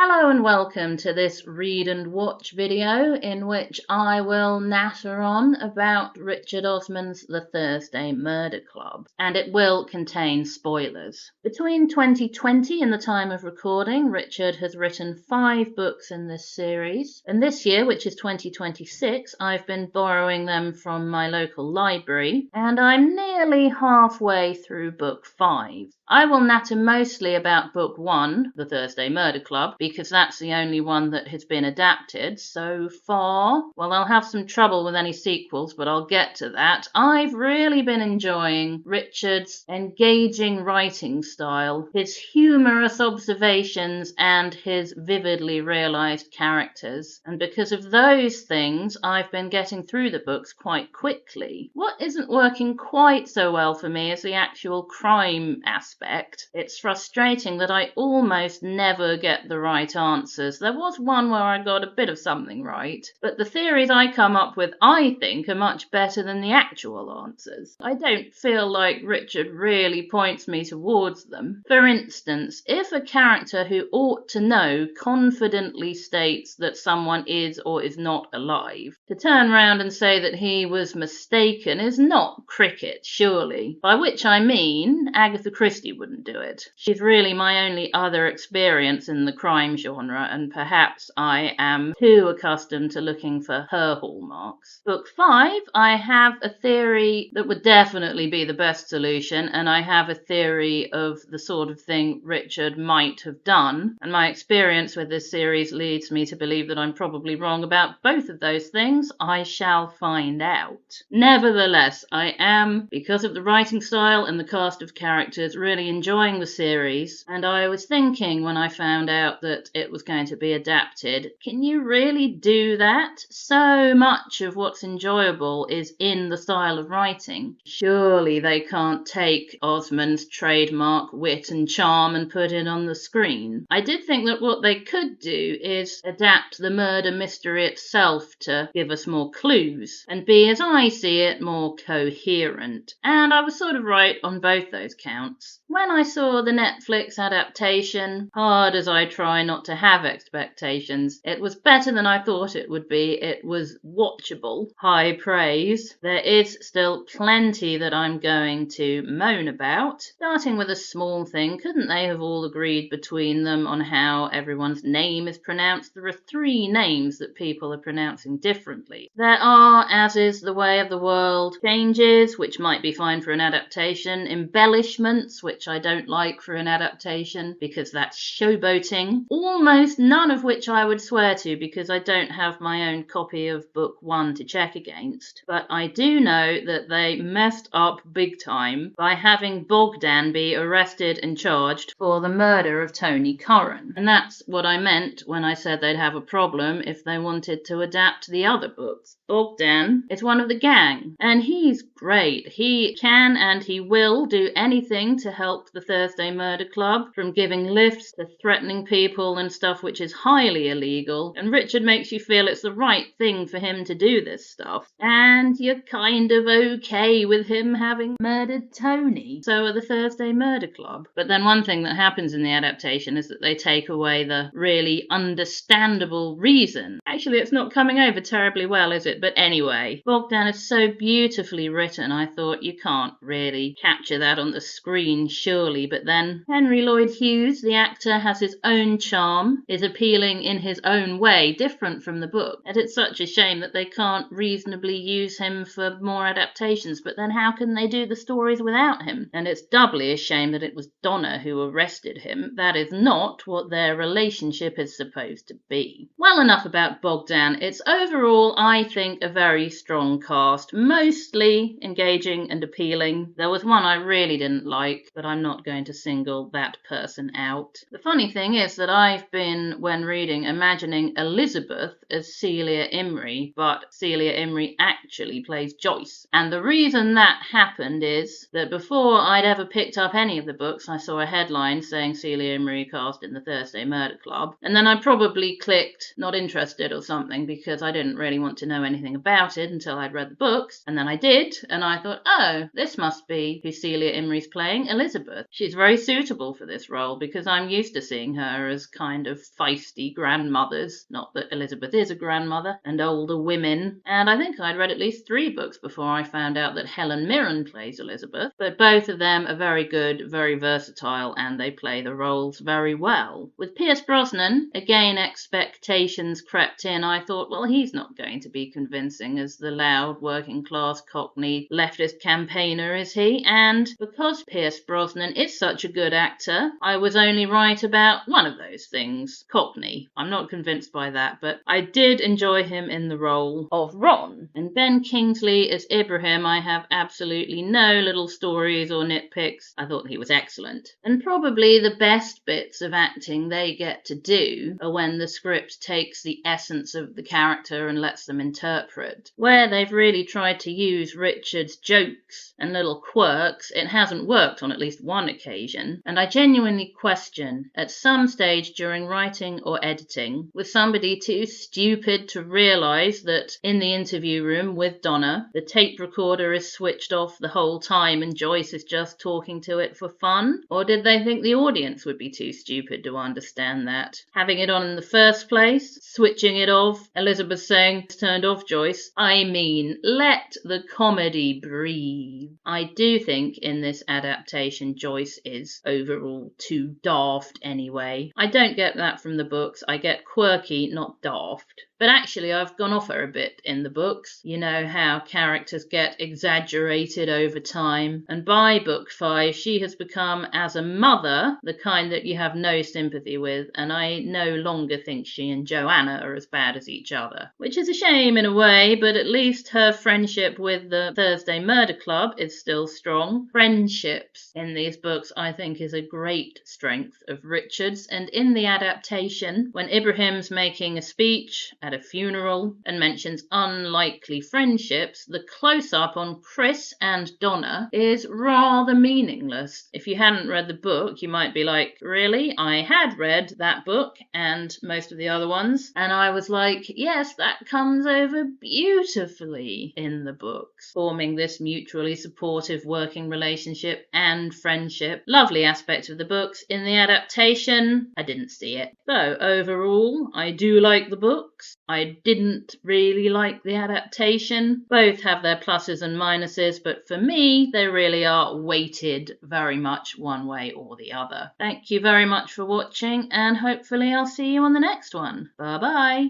Hello and welcome to this read and watch video in which I will natter on about Richard Osman's The Thursday Murder Club, and it will contain spoilers. Between 2020 and the time of recording, Richard has written 5 books in this series, and this year, which is 2026, I've been borrowing them from my local library, and I'm nearly halfway through book 5. I will natter mostly about book 1, The Thursday Murder Club, because that's the only one that has been adapted so far. Well, I'll have some trouble with any sequels, but I'll get to that. I've really been enjoying Richard's engaging writing style, his humorous observations, and his vividly realised characters. And because of those things, I've been getting through the books quite quickly. What isn't working quite so well for me is the actual crime aspect. It's frustrating that I almost never get the right answers. There was one where I got a bit of something right, but the theories I come up with, I think, are much better than the actual answers. I don't feel like Richard really points me towards them. For instance, if a character who ought to know confidently states that someone is or is not alive, to turn round and say that he was mistaken is not cricket, surely. By which I mean Agatha Christie wouldn't do it. She's really my only other experience in the crime genre, and perhaps I am too accustomed to looking for her hallmarks. Book 5, I have a theory that would definitely be the best solution, and I have a theory of the sort of thing Richard might have done, and my experience with this series leads me to believe that I'm probably wrong about both of those things. I shall find out. Nevertheless, I am, because of the writing style and the cast of characters, really enjoying the series, and I was thinking when I found out that it was going to be adapted, can you really do that? So much of what's enjoyable is in the style of writing. Surely they can't take Osman's trademark wit and charm and put it on the screen. I did think that what they could do is adapt the murder mystery itself to give us more clues and be, as I see it, more coherent. And I was sort of right on both those counts. When I saw the Netflix adaptation, hard as I try not to have expectations, it was better than I thought it would be. It was watchable. High praise. There is still plenty that I'm going to moan about. Starting with a small thing, couldn't they have all agreed between them on how everyone's name is pronounced? There are 3 names that people are pronouncing differently. There are, as is the way of the world, changes, which might be fine for an adaptation, embellishments, which I don't like for an adaptation because that's showboating, almost none of which I would swear to because I don't have my own copy of book 1 to check against. But I do know that they messed up big time by having Bogdan be arrested and charged for the murder of Tony Curran. And that's what I meant when I said they'd have a problem if they wanted to adapt the other books. Bogdan is one of the gang, and he's great. He can and he will do anything to help the Thursday Murder Club, from giving lifts to threatening people and stuff which is highly illegal, and Richard makes you feel it's the right thing for him to do this stuff, and you're kind of okay with him having murdered Tony. So are the Thursday Murder Club. But then one thing that happens in the adaptation is that they take away the really understandable reason. Actually, it's not coming over terribly well, is it? But anyway, Bogdan is so beautifully written, I thought you can't really capture that on the screen, surely. But then Henry Lloyd Hughes, the actor, has his own charm, is appealing in his own way, different from the book. And it's such a shame that they can't reasonably use him for more adaptations, but then how can they do the stories without him? And it's doubly a shame that it was Donna who arrested him. That is not what their relationship is supposed to be. Well, enough about Bogdan. It's overall, I think, a very strong cast, mostly engaging and appealing. There was one I really didn't like, but I'm not going to single that person out. The funny thing is that I've been, when reading, imagining Elizabeth as Celia Imrie, but Celia Imrie actually plays Joyce. And the reason that happened is that before I'd ever picked up any of the books, I saw a headline saying Celia Imrie cast in the Thursday Murder Club, and then I probably clicked not interested or something because I didn't really want to know anything about it until I'd read the books, and then I did, and I thought, oh, this must be who Celia Imrie's playing, Elizabeth. She's very suitable for this role because I'm used to seeing her as kind kind of feisty grandmothers. Not that Elizabeth is a grandmother, and older women. And I think I'd read at least 3 books before I found out that Helen Mirren plays Elizabeth. But both of them are very good, very versatile, and they play the roles very well. With Pierce Brosnan, again expectations crept in. I thought, well, he's not going to be convincing as the loud working class Cockney leftist campaigner, is he? And because Pierce Brosnan is such a good actor, I was only right about one of those things, Cockney. I'm not convinced by that, but I did enjoy him in the role of Ron. And Ben Kingsley as Ibrahim, I have absolutely no little stories or nitpicks. I thought he was excellent. And probably the best bits of acting they get to do are when the script takes the essence of the character and lets them interpret. Where they've really tried to use Richard's jokes and little quirks, it hasn't worked on at least one occasion, and I genuinely question, at some stage during writing or editing, was somebody too stupid to realise that in the interview room with Donna, the tape recorder is switched off the whole time and Joyce is just talking to it for fun? Or did they think the audience would be too stupid to understand that? Having it on in the first place, switching it off, Elizabeth saying, "It's turned off, Joyce." I mean, let the comedy breathe. I do think in this adaptation Joyce is overall too daft anyway. I don't get that from the books. I get quirky, not daft. But actually, I've gone off her a bit in the books. You know how characters get exaggerated over time. And by book 5, she has become, as a mother, the kind that you have no sympathy with. And I no longer think she and Joanna are as bad as each other. Which is a shame in a way, but at least her friendship with the Thursday Murder Club is still strong. Friendships in these books, I think, is a great strength of Richard's. And in the adaptation, when Ibrahim's making a speech at a funeral and mentions unlikely friendships, the close-up on Chris and Donna is rather meaningless. If you hadn't read the book, you might be like, really? I had read that book and most of the other ones, and I was like, yes, that comes over beautifully in the books, forming this mutually supportive working relationship and friendship. Lovely aspect of the books. In the adaptation, I didn't see it. So overall, I do like the books. I didn't really like the adaptation. Both have their pluses and minuses, but for me, they really are weighted very much one way or the other. Thank you very much for watching, and hopefully I'll see you on the next one. Bye bye.